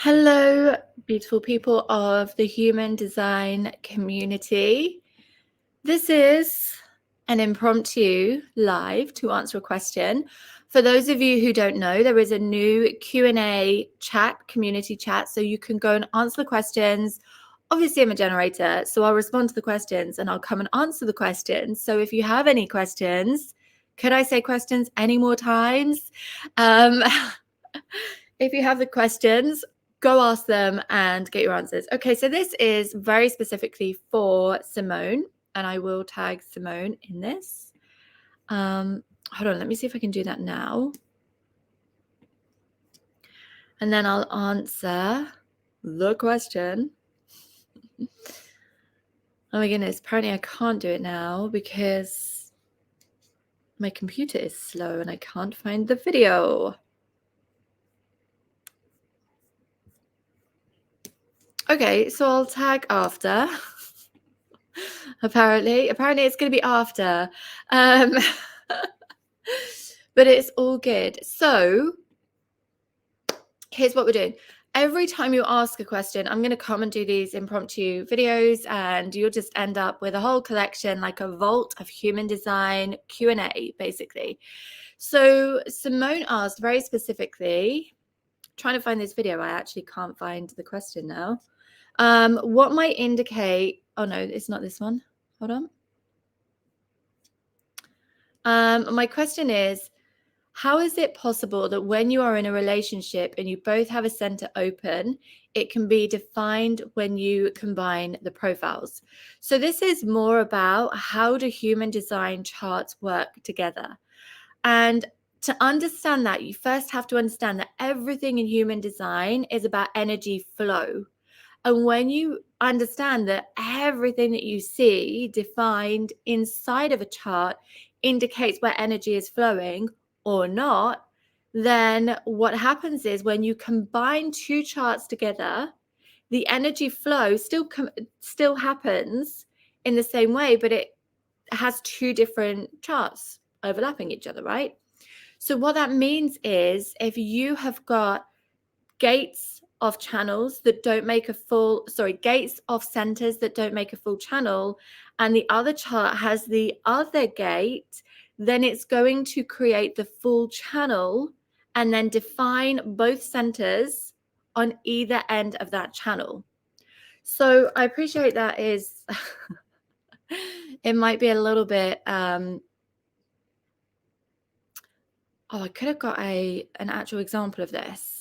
Hello, beautiful people of the human design community. This is an impromptu live to answer a question. For those of you who don't know, there is a new Q&A chat, community chat, so you can go and answer the questions. Obviously, I'm a generator, so I'll respond to the questions and I'll come and answer the questions. So if you have any questions, could I say questions any more times? If you have the questions, go ask them and get your answers. Okay, so this is very specifically for Simone, and I will tag Simone in this. Hold on, let me see if I can do that now. And then I'll answer the question. Oh my goodness, apparently I can't do it now because my computer is slow and I can't find the video. Okay, so I'll tag after. Apparently it's going to be after. But it's all good. So here's what we're doing. Every time you ask a question, I'm going to come and do these impromptu videos, and you'll just end up with a whole collection, like a vault of human design Q&A, basically. So Simone asked very specifically, trying to find this video. I actually can't find the question now. What might indicate, oh no, it's not this one. Hold on. My question is, how is it possible that when you are in a relationship and you both have a center open, it can be defined when you combine the profiles? So this is more about how do human design charts work together. And to understand that, you first have to understand that everything in human design is about energy flow. And when you understand that everything that you see defined inside of a chart indicates where energy is flowing or not, then what happens is when you combine two charts together, the energy flow still happens in the same way, but it has two different charts overlapping each other, right? So what that means is if you have got gates of channels that don't make a full, gates of centers that don't make a full channel, and the other chart has the other gate, then it's going to create the full channel and then define both centers on either end of that channel. So I appreciate that is, it might be a little bit, I could have got an actual example of this.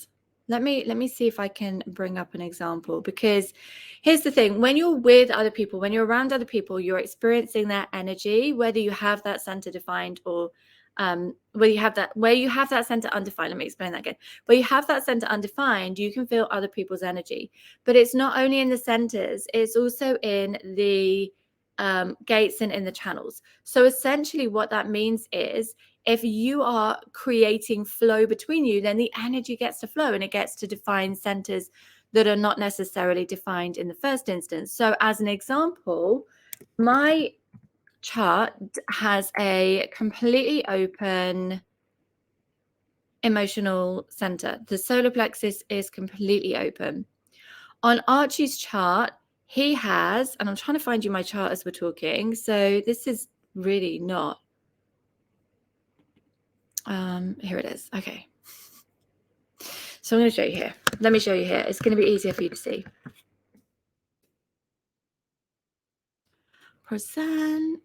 Let me see if I can bring up an example, because here's the thing. When you're with other people, when you're around other people, you're experiencing their energy, whether you have that center defined or where you have that center undefined. Let me explain that again. Where you have that center undefined, you can feel other people's energy. But it's not only in the centers, it's also in the gates and in the channels. So essentially what that means is, if you are creating flow between you, then the energy gets to flow and it gets to define centers that are not necessarily defined in the first instance. So as an example, my chart has a completely open emotional center. The solar plexus is completely open. On Archie's chart, he has, and I'm trying to find you my chart as we're talking. So this is really not. Here it is. Okay. So I'm going to show you here. Let me show you here. It's going to be easier for you to see. Present.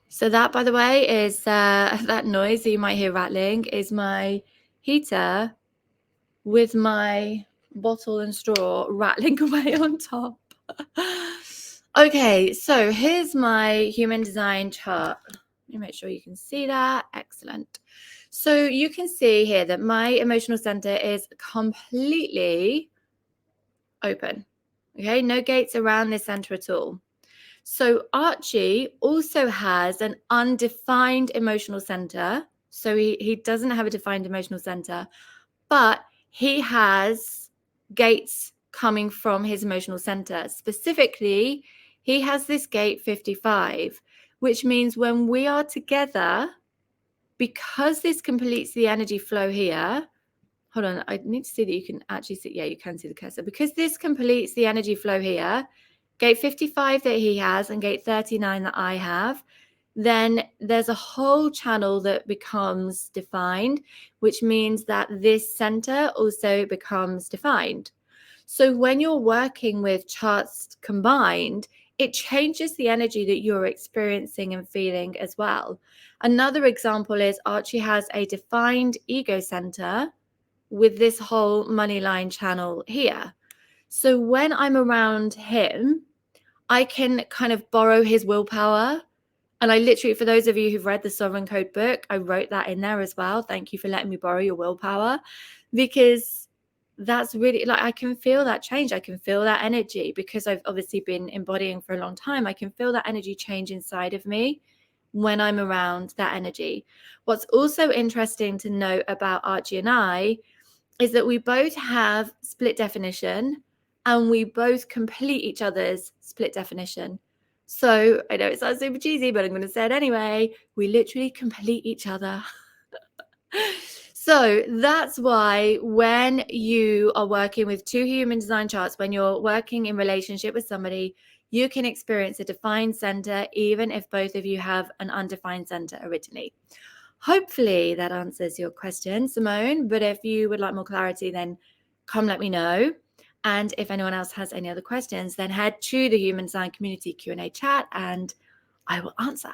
So that, by the way, is that noise that you might hear rattling is my heater with my bottle and straw rattling away on top. Okay, so here's my human design chart. Let me make sure you can see that. Excellent. So you can see here that my emotional center is completely open. Okay, no gates around this center at all. So Archie also has an undefined emotional center. So he doesn't have a defined emotional center, but he has gates coming from his emotional center. Specifically, he has this gate 55, which means when we are together, because this completes the energy flow here. Hold on, I need to see that you can actually see. Yeah, you can see the cursor. Because this completes the energy flow here, gate 55 that he has and gate 39 that I have, then there's a whole channel that becomes defined, which means that this center also becomes defined. So when you're working with charts combined, it changes the energy that you're experiencing and feeling as well. Another example is Archie has a defined ego center with this whole money line channel here. So when I'm around him, I can kind of borrow his willpower. And I literally, for those of you who've read the Sovereign Code book, I wrote that in there as well. Thank you for letting me borrow your willpower, because that's really, like, I can feel that change. I can feel that energy because I've obviously been embodying for a long time. I can feel that energy change inside of me when I'm around that energy. What's also interesting to note about Archie and I is that we both have split definition and we both complete each other's split definition. So I know it sounds super cheesy, but I'm going to say it anyway. We literally complete each other. So that's why when you are working with two human design charts, when you're working in relationship with somebody, you can experience a defined center, even if both of you have an undefined center originally. Hopefully that answers your question, Simone. But if you would like more clarity, then come let me know. And if anyone else has any other questions, then head to the Human Design Community Q&A chat and I will answer.